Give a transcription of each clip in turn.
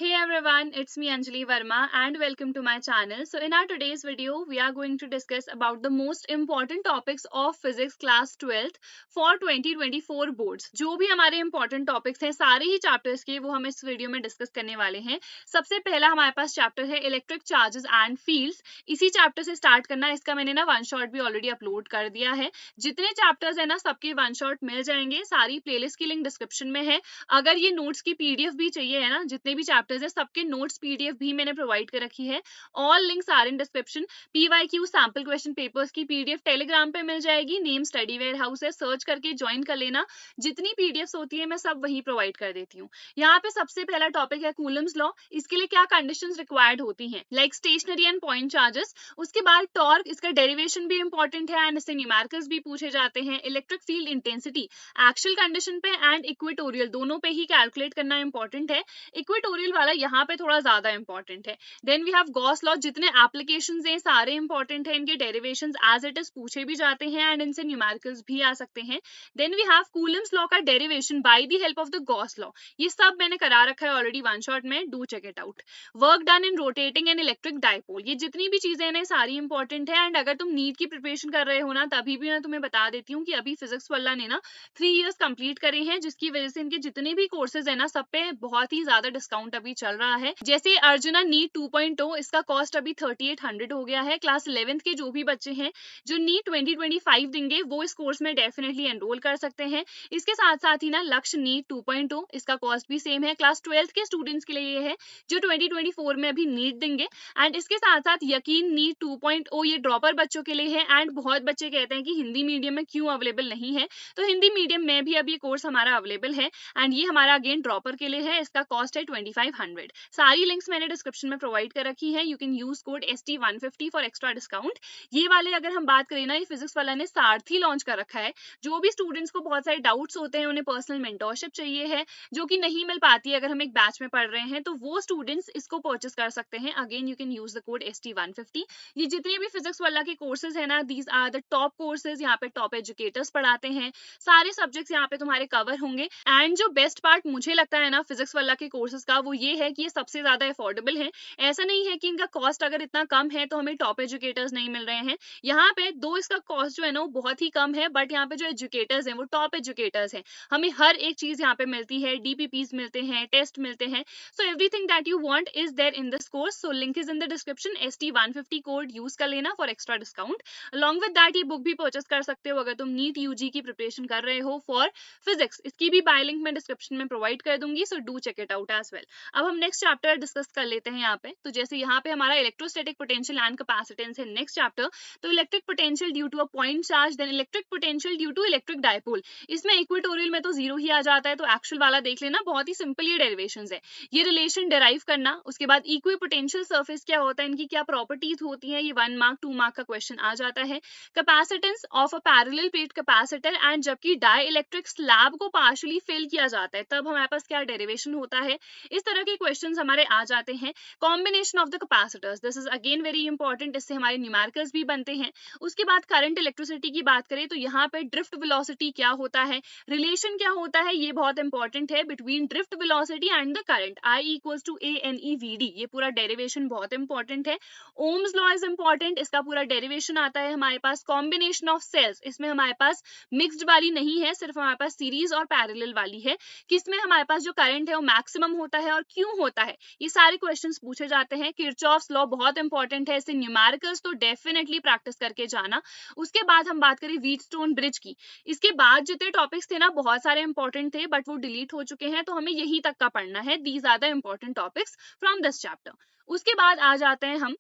Hey everyone, it's me Anjali Verma and welcome to my channel. So in our today's video, we are going to discuss about the most important topics of physics class 12th for 2024 boards. जो भी हमारे important topics हैं सारे ही chapters के वो हम इस video में डिस्कस करने वाले हैं। सबसे पहला हमारे पास चैप्टर है इलेक्ट्रिक चार्जेस एंड फील्ड्स। इसी चैप्टर से स्टार्ट करना है। इसका मैंने ना वन शॉट भी ऑलरेडी अपलोड कर दिया है। जितने चैप्टर्स है ना सबके वन शॉट मिल जाएंगे। सारी प्लेलिस्ट की लिंक डिस्क्रिप्शन में है। अगर ये नोट्स की पीडीएफ भी चाहिए है ना, जितने भी चैप्टर्स है सबके नोट्स पीडीएफ भी मैंने प्रोवाइड कर रखी है। All links are in description. PYQ sample question papers की पीडीएफ टेलीग्राम पे मिल जाएगी। नेम स्टडी वेयर हाउस है, सर्च करके ज्वाइन कर लेना। जितनी पीडीएफ होती है मैं सब वही प्रोवाइड कर देती हूँ। यहाँ पे सबसे पहला टॉपिक है कूलम्स लॉ। इसके लिए क्या कंडीशंस रिक्वायर्ड होती हैं, like stationary and point charges. उसके बाद टॉर्क, इसका डेरिवेशन भी इंपॉर्टेंट है एंड इससे न्यूमेरिकल्स भी पूछे जाते हैं। Electric field intensity axial condition पे एंड इक्वेटोरियल दोनों पे ही कैलकुलेट करना इंपॉर्टेंट है। इक्वेटोरियल वाला यहाँ पे थोड़ा ज्यादा इंपॉर्टेंट है। Then we have Gauss law. जितने एप्लीकेशंस हैं सारे इंपॉर्टेंट है। इनके डेरिवेशंस एज इट इज पूछे भी जाते हैं एंड इनसे न्यूमेरिकल्स भी आ सकते हैं। Then we have Coulomb's law का derivation by the help of the Gauss law. ये सब मैंने करा रखा है ऑलरेडी वन शॉट में, do check it out. Work done in rotating and electric dipole. ये जितनी भी चीजें हैं सारी इंपॉर्टेंट है। एंड अगर तुम नीट की प्रिपरेशन कर रहे हो ना तभी भी मैं तुम्हें बता देती हूँ कि अभी फिजिक्स वाला ने ना 3 इयर्स कंप्लीट करे हैं, जिसकी वजह से इनके जितने भी कोर्सेज है ना सब पे बहुत ही ज्यादा डिस्काउंट अभी चल रहा है। जैसे अर्जुना नीट 2.0 इसका कॉस्ट अभी 3800 हो गया है। क्लास 11th के जो भी बच्चे हैं जो नीट 2025 देंगे वो इस कोर्स में डेफिनेटली एनरोल कर सकते हैं। इसके साथ साथ ही ना लक्ष्य नीट 2.0 इसका कॉस्ट भी सेम है। क्लास 12th के स्टूडेंट्स के लिए ये है जो 2024 में अभी नीट देंगे। एंड इसके साथ साथ यकीन नीट 2.0 ये ड्रॉपर बच्चों के लिए है। एंड बहुत बच्चे कहते हैं कि हिंदी मीडियम में क्यों अवेलेबल नहीं है, तो हिंदी मीडियम में भी अभी कोर्स हमारा अवेलेबल है एंड ये हमारा अगेन ड्रॉपर के लिए है। इसका कॉस्ट है 2500। सारी लिंक्स मैंने डिस्क्रिप्शन में प्रोवाइड कर रखी है। You can use code ST150 for extra discount. ये वाले अगर हम बात करें ना, ये फिजिक्स वाला ने सारथी लॉन्च कर रखा है। जो भी स्टूडेंट्स को बहुत सारे डाउट्स होते हैं, उन्हें पर्सनल मेंटोरशिप चाहिए है जो कि नहीं मिल पाती है अगर हम एक बैच में पढ़ रहे हैं, तो वो स्टूडेंट्स इसको परचेस कर सकते हैं। Again you can use the code ST150। ये जितने भी फिजिक्स वाला के कोर्सेज है ना, these are the top courses. यहाँ पे टॉप एजुकेटर्स पढ़ाते हैं। सारे सब्जेक्ट्स यहाँ पे तुम्हारे कवर होंगे। एंड जो बेस्ट पार्ट मुझे लगता है ना फिजिक्स वाला के कोर्सेज का, वो ये है कि ये सबसे ज्यादा अफोर्डेबल है। ऐसा नहीं है कि इनका कॉस्ट अगर इतना कम है तो हमें टॉप एजुकेटर्स नहीं मिल रहे हैं। यहाँ पे दो इसका कॉस्ट जो है ना वो बहुत ही कम है, बट यहाँ पे जो एजुकेटर्स हैं वो टॉप एजुकेटर्स हैं। हमें हर एक चीज यहाँ पे मिलती है। DPPs मिलते हैं, टेस्ट मिलते हैं। So everything that you want is there in this course. So link is in the description. ST150 code use कर लेना for extra discount. Along with that ये बुक भी परचेस कर सकते हो अगर तुम नीट यूजी की प्रिपरेशन कर रहे हो फॉर फिजिक्स। इसकी भी बाय लिंक मैं डिस्क्रिप्शन में प्रोवाइड कर दूंगी। So do check it out as well. अब हम नेक्स्ट चैप्टर डिस्कस कर लेते हैं यहाँ पे। तो जैसे यहाँ पे हमारा इलेक्ट्रोस्टैटिक पोटेंशियल एंड कैपेसिटेंस है नेक्स्ट चैप्टर। तो electric potential due to a point charge, then electric potential due to electric dipole. इसमें इक्वेटोरियल में तो जीरो ही आ जाता है, तो एक्चुअल वाला देख लेना। बहुत ही सिंपल ये डेरिवेशंस है। ये रिलेशन डिराइव करना। उसके बाद इक्वी पोटेंशियल सरफेस क्या होता है, इनकी क्या प्रॉपर्टीज होती है, ये 1 मार्क 2 मार्क का क्वेश्चन आ जाता है। Capacitance of a parallel plate capacitor and जबकि डाई इलेक्ट्रिक स्लैब को पार्शियली फिल किया जाता है तब हमारे पास क्या डेरिवेशन होता है। इस तरह के क्वेश्चंस हमारे आ जाते हैं। Combination of the capacitors, this is again very important. इससे हमारे न्यूमेरिकल्स भी बनते हैं। उसके बाद करंट इलेक्ट्रिसिटी की बात करें तो यहाँ पे ड्रिफ्ट वेलोसिटी क्या होता है, रिलेशन क्या होता है, ये बहुत इंपॉर्टेंट है between drift velocity and the current. I equals to ANEVD, ये पूरा डेरिवेशन बहुत इंपॉर्टेंट है। ओम्स लॉ इज इंपॉर्टेंट, इसका पूरा डेरिवेशन आता है हमारे पास। कॉम्बिनेशन ऑफ सेल्स, इसमें हमारे पास मिक्स्ड वाली नहीं है, सिर्फ हमारे पास सीरीज और पैरेलल वाली है। किसमें हमारे पास जो करंट है वो मैक्सिमम होता है और क्यों होता है, ये सारे क्वेश्चंस पूछे जाते हैं। किरचॉफ्स लॉ बहुत इंपॉर्टेंट है, इससे न्यूमेरिकल्स तो डेफिनेटली प्रैक्टिस करके जाना। उसके बाद हम बात करें व्हीटस्टोन ब्रिज की। इसके बाद जितने टॉपिक्स थे ना बहुत सारे इंपॉर्टेंट थे बट वो डिलीट हो चुके हैं, तो हमें यहीं तक का पढ़ना है। These are the important topics from this chapter. उसके बाद आ जाते हैं हम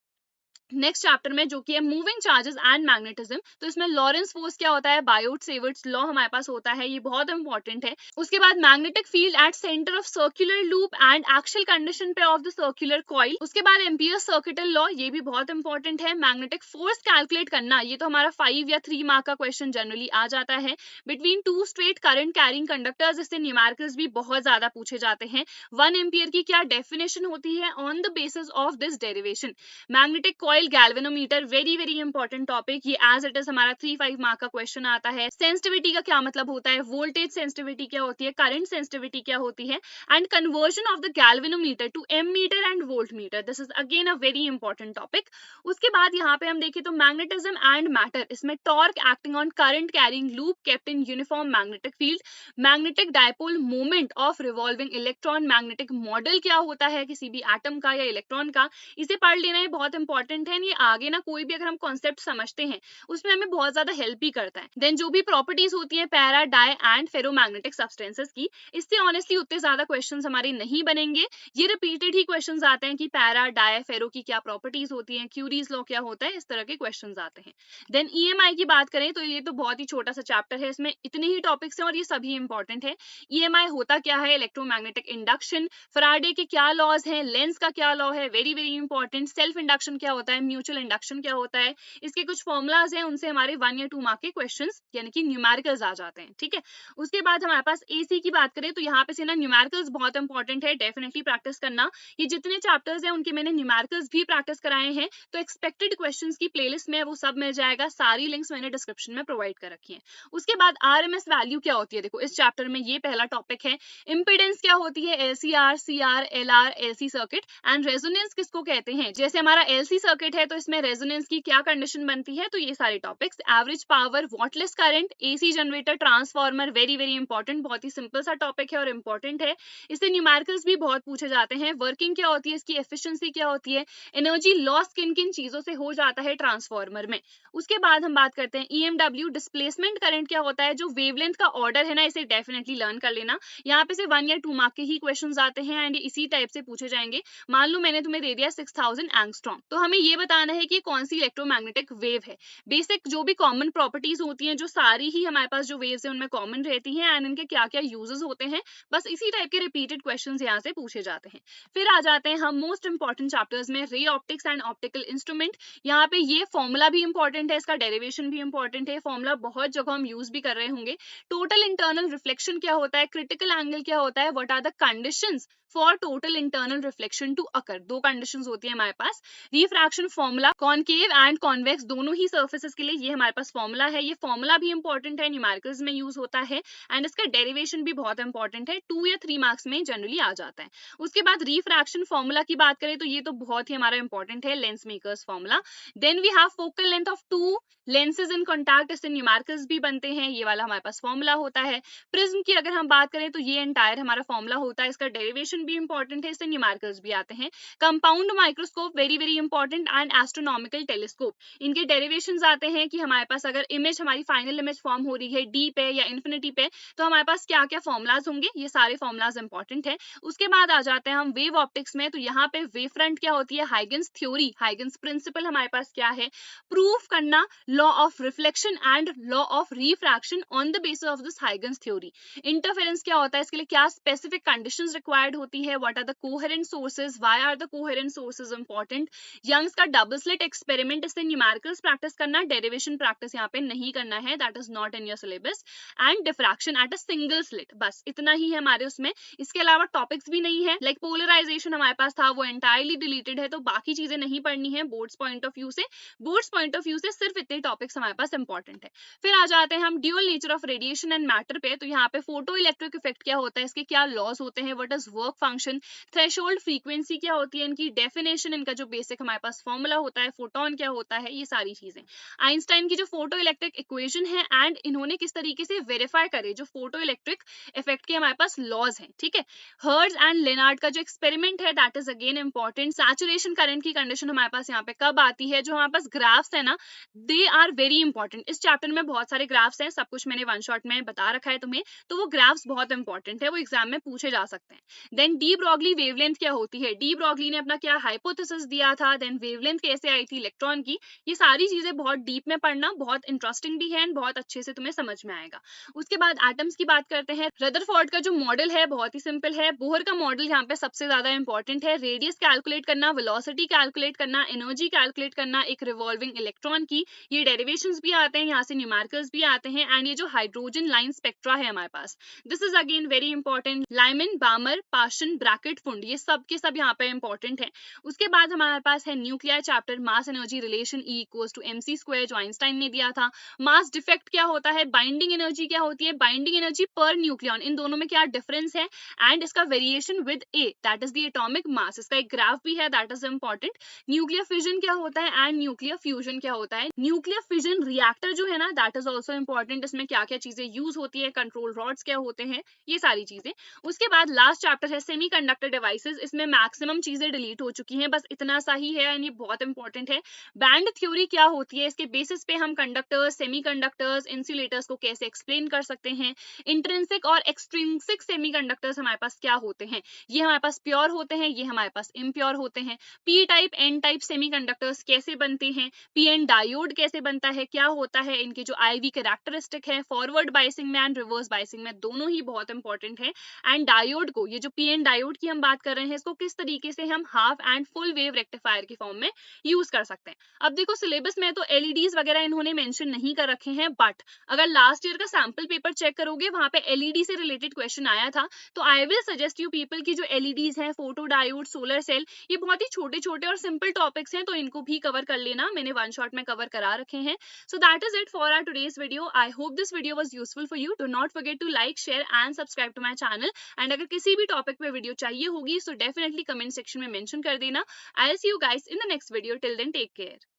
नेक्स्ट चैप्टर में जो कि है मूविंग चार्जेस एंड मैग्नेटिज्म। तो इसमें लॉरेंस फोर्स क्या होता है, बायोट सेवर्ट्स लॉ हमारे पास होता है, ये बहुत इंपॉर्टेंट है। उसके बाद magnetic field at centre of circular loop and actual condition पे ऑफ द सर्कुलर कॉइल। उसके बाद एम्पियर्स सर्किटल लॉ, ये भी बहुत इंपॉर्टेंट है। मैग्नेटिक फोर्स कैलकुलेट करना, ये तो हमारा 5 या 3 मार्क का क्वेश्चन जनरली आ जाता है। Between 2 straight current carrying conductors, इससे न्यूमेरिकल्स भी बहुत ज्यादा पूछे जाते हैं। 1 एम्पियर की क्या डेफिनेशन होती है on the basis of this derivation. Magnetic coil coil galvanometer, very very important topic, ये एज इट इज हमारा 3-5 मार्क का क्वेश्चन आता है। सेंसिटिविटी का क्या मतलब होता है, वोल्टेज सेंसिटिविटी क्या होती है, करंट सेंसिटिविटी क्या होती है, and conversion of the galvanometer to ammeter and voltmeter, this is again a very important topic. उसके बाद यहाँ पे हम देखें तो मैग्नेटिज्म एंड मैटर, इसमें torque acting on current carrying loop kept in uniform magnetic field, magnetic dipole moment of revolving electron, magnetic model क्या होता है किसी भी एटम का या इलेक्ट्रॉन का, इसे पढ़ लेना है, बहुत इंपॉर्टेंट है। ये आगे ना कोई भी अगर हम कॉन्सेप्ट समझते हैं उसमें हमें बहुत ज्यादा हेल्प भी करता है। देन जो भी प्रॉपर्टीज होती है para, dia and ferromagnetic substances की, इससे ऑनेस्टली उतने ज्यादा क्वेश्चंस हमारे नहीं बनेंगे। ये रिपीटेड ही क्वेश्चंस आते हैं कि पैरा, डाई, फेरो की क्या प्रॉपर्टीज होती हैं, क्यूरीज लॉ क्या होता है, इस तरह के क्वेश्चंस आते हैं। देन ईएमआई की बात करें तो ये तो बहुत ही छोटा सा चैप्टर है, इसमें इतने ही टॉपिक्स हैं और ये सभी इंपॉर्टेंट है। ईएमआई होता क्या है, इलेक्ट्रोमैग्नेटिक इंडक्शन, फराडे के क्या लॉज हैं, लेंस का क्या लॉ है, very very important, self induction क्या होता है, म्यूचुअल इंडक्शन क्या होता है, इसके कुछ फॉर्मुलाज हैं, उनसे हमारे 1 या 2 मार्क के क्वेश्चंस यानी कि न्यूमेरिकल्स आ जाते हैं। ठीक है, उसके बाद हमारे पास एसी की बात करें तो यहाँ पे से ना न्यूमेरिकल्स बहुत इंपॉर्टेंट है, डेफिनेटली प्रैक्टिस करना। ये जितने चैप्टर्स हैं उनके मैंने न्यूमेरिकल्स भी प्रैक्टिस कराए हैं, तो एक्सपेक्टेड क्वेश्चंस की प्लेलिस्ट में वो सब मिल जाएगा, सारी लिंक्स मैंने डिस्क्रिप्शन में प्रोवाइड कर रखी है। उसके बाद आरएमएस वैल्यू क्या होती है, देखो इस चैप्टर में ये पहला टॉपिक है। इंपेडेंस क्या होती है, LCR, CR, LR, LC circuit, and resonance किसको कहते हैं, जैसे हमारा एलसी सर्किट है तो इसमें रेजोनेंस की क्या कंडीशन बनती है, तो ये सारे topics. Average power, wattless current, AC generator, transformer, very very important, बहुत ही सिंपल सा टॉपिक है और इंपॉर्टेंट है, इससे न्यूमेरिकल्स भी बहुत पूछे जाते हैं। वर्किंग क्या होती है इसकी, एफिशिएंसी क्या होती है, एनर्जी लॉस किन किन चीजों से हो जाता है ट्रांसफार्मर में। उसके बाद हम बात करते हैं ईएमडब्ल्यू, डिस्प्लेसमेंट करंट क्या होता है, जो वेवलेंथ का ऑर्डर है ना, इसे डेफिनेटली लर्न कर लेना, यहाँ पे से 1 या 2 मार्क के ही क्वेश्चंस आते हैं एंड इसी टाइप से पूछे जाएंगे। मान लो मैंने तुम्हें दे दिया 6000 एंगस्ट्रॉम, तो हमें ये बताना है कि कौन सी इलेक्ट्रोमैग्नेटिक वेव है। बेसिक जो भी कॉमन प्रॉपर्टीज होती हैं, जो सारी ही हमारे पास जो वेव्स हैं उनमें कॉमन रहती हैं एंड इनके क्या क्या यूजेस होते हैं, बस इसी टाइप के रिपीटेड क्वेश्चंस यहाँ से पूछे जाते हैं। फिर आ जाते हैं हम मोस्ट इंपॉर्टेंट चैप्टर्स में, ray optics and optical instrument. यहाँ पे ये फॉर्मूला भी इंपॉर्टेंट है, इसका डेरिवेशन भी इंपॉर्टेंट है, फॉर्मूला बहुत जगह हम यूज भी कर रहे होंगे। टोटल इंटरनल रिफ्लेक्शन क्या होता है, क्रिटिकल एंगल क्या होता है, what are the conditions for total internal reflection to occur, 2 conditions होती है हमारे पास। Refraction formula, concave and convex दोनों ही सर्फेसेस के लिए ये हमारे पास फॉर्मूला है, ये फॉर्मूला भी इंपॉर्टेंट है, न्यूमेरिकल्स में यूज होता है एंड इसका डेरिवेशन भी बहुत इंपॉर्टेंट है, 2 या 3 मार्क्स में जनरली आ जाता है। उसके बाद रिफ्रैक्शन फॉर्मूला की बात करें तो ये तो बहुत ही हमारा इंपॉर्टेंट है, lens makers formula. Then we have focal length of 2 lenses in contact, इससे न्यूमेरिकल्स भी बनते हैं, ये वाला हमारे पास फॉर्मूला होता है। प्रिज्म की अगर हम बात करें तो ये एंटायर हमारा फॉर्मूला होता है, इसका डेरिवेशन भी इंपॉर्टेंट है, इससे न्यूमेरिकल्स भी आते हैं। Compound microscope, very very important, and astronomical telescope, इनके डेरिवेशंस आते हैं कि हमारे पास अगर इमेज, हमारी फाइनल इमेज फॉर्म हो रही है डी पे या इन्फिनिटी पे, तो हमारे पास क्या क्या फॉर्मुलाज होंगे, ये सारे फॉर्मुलाज इंपॉर्टेंट है। उसके बाद आ जाते हैं हम वेव ऑप्टिक्स में, तो यहाँ पे वेव फ्रंट क्या होती है, हाइगन्स थ्योरी, हाइगन्स प्रिंसिपल हमारे पास क्या है, प्रूफ करना law of reflection and law of refraction on the basis of this Huygens theory. Interference क्या होता है, इसके लिए क्या स्पेसिफिक कंडीशंस रिक्वायर्ड होती है, what are the coherent sources, why are the coherent sources important. Young's का डबल स्लिट एक्सपेरिमेंट, इससे न्यूमेरिकल्स प्रैक्टिस करना, डेरिवेशन प्रैक्टिस यहाँ पे नहीं करना है, that is not in your syllabus. And diffraction at a single slit, बस इतना ही है हमारे उसमें, इसके अलावा टॉपिक्स भी नहीं है। लाइक पोलराइजेशन हमारे पास था, वो एंटायरली डिलीटेड है, तो बाकी चीजें नहीं पढ़नी है बोर्ड्स पॉइंट ऑफ व्यू से। बोर्ड्स पॉइंट ऑफ व्यू से सिर्फ इतने टॉपिक्स हमारे पास इंपॉर्टेंट है। फिर आ जाते हैं हम dual nature of radiation and matter पे, तो यहाँ पे फोटो इलेक्ट्रिक इफेक्ट क्या होता है, इसके क्या लॉस होते हैं, what is work function, threshold frequency क्या होती है, इनकी डेफिनेशन, इनका जो बेसिक हमारे पास फॉर्मूला होता है, फोटोन क्या होता है, ये सारी चीजें। आइंस्टाइन की जो फोटो इलेक्ट्रिक इक्वेशन है एंड इन्होंने किस तरीके से वेरीफाई करे जो फोटो इलेक्ट्रिक इफेक्ट के हमारे पास लॉज हैं, ठीक है। हर्ट्ज एंड लेनार्ड का जो एक्सपेरिमेंट है, that is again important. Saturation current की कंडीशन हमारे पास यहाँ पे कब आती है, जो हमारे पास ग्राफ्स है ना, दे आर वेरी इंपॉर्टेंट। इस चैप्टर में बहुत सारे ग्राफ्स हैं, सब कुछ मैंने वन शॉट में बता रखा है तुम्हें, तो वो ग्राफ्स बहुत इंपॉर्टेंट है, वो एग्जाम में पूछे जा सकते हैं। देन डी ब्रॉगली वेवलेंथ क्या होती है, डी ब्रॉगली ने अपना क्या हाइपोथेसिस दिया था, देन वेवलेंथ कैसे आई थी इलेक्ट्रॉन की, ये सारी चीजें बहुत डीप में पढ़ना, बहुत इंटरेस्टिंग भी है एंड बहुत अच्छे से तुम्हें समझ में आएगा। उसके बाद एटम्स की बात करते हैं। रदरफोर्ड का जो मॉडल है बहुत ही सिंपल है, बोहर का मॉडल यहाँ पे सबसे ज्यादा इंपॉर्टेंट है। रेडियस कैलकुलेट करना, वेलोसिटी कैलकुलेट करना, एनर्जी कैलकुलेट करना एक रिवॉल्विंग इलेक्ट्रॉन की, ये डेरिवेशंस भी आते हैं, यहाँ से न्यूमेरिकल्स भी आते हैं। एंड ये जो हाइड्रोजन लाइन स्पेक्ट्रा है हमारे पास, this is again very important. Lyman, Balmer, Paschen फिशन, ब्रैकेट फुंड, ये सब के सब यहाँ पे इंपॉर्टेंट है। उसके बाद हमारे पास है nuclear chapter, mass energy relation E equals to mc square, जो आइंस्टाइन ने दिया था। मास डिफेक्ट क्या होता है, बाइंडिंग एनर्जी क्या होती है, बाइंडिंग एनर्जी पर न्यूक्लियन, इन दोनों में क्या डिफरेंस है, एंड इसका variation with A, that is the atomic mass. इसका एक ग्राफ भी है, that is important. Nuclear fission क्या होता है एंड न्यूक्लियर फ्यूजन क्या होता है। न्यूक्लियर फिजन रिएक्टर जो है ना, दैट इज ऑल्सो इंपॉर्टेंट, इसमें क्या क्या चीजें यूज होती है, कंट्रोल रॉड्स क्या होते हैं, ये सारी चीजें। उसके बाद लास्ट चैप्टर है सेमीकंडक्टर डिवाइसेस, इसमें मैक्सिमम चीजें डिलीट हो चुकी हैं, बस इतना सा ही है एंड ये बहुत इंपॉर्टेंट है। बैंड थ्योरी क्या होती है, इसके बेसिस पे हम कंडक्टर्स, सेमीकंडक्टर्स, इंसुलेटर्स को कैसे एक्सप्लेन कर सकते हैं। इंट्रिंसिक और एक्सट्रिंसिक सेमीकंडक्टर्स हमारे पास क्या होते हैं, ये हमारे पास प्योर होते हैं, ये हमारे पास इम्प्योर होते हैं। P type N type semiconductors कैसे बनते हैं, पी एन डायोड कैसे बनता है, क्या होता है, इनके जो आईवी कैरेक्टरिस्टिक है, फॉरवर्ड बायसिंग में एंड रिवर्स बायसिंग में, दोनों ही बहुत इंपॉर्टेंट है। एंड डायोड को, ये जो पी एन डायोड की हम बात कर रहे हैं, इसको किस तरीके से हम half and full wave rectifier के फॉर्म में यूज कर सकते हैं। अब देखो सिलेबस में तो एलईडीज वगैरह इन्होंने मेंशन नहीं कर रखे हैं, बट अगर लास्ट ईयर का सैंपल पेपर चेक करोगे, वहां पे एलईडी से रिलेटेड क्वेश्चन आया था। तो I will suggest you people की जो एलईडीज हैं, फोटो डायोड, सोलर सेल, ये बहुत ही छोटे छोटे और सिंपल टॉपिक्स हैं, तो इनको भी कवर कर लेना, मैंने वन शॉट में कवर करा रखे हैं। So that is it for our today's video. I hope this video was useful for you. Do not forget to like, share and subscribe to my channel. And अगर किसी भी topic पे video चाहिए होगी, so definitely comment section में mention कर देना। I will see you guys in the next video. Till then take care.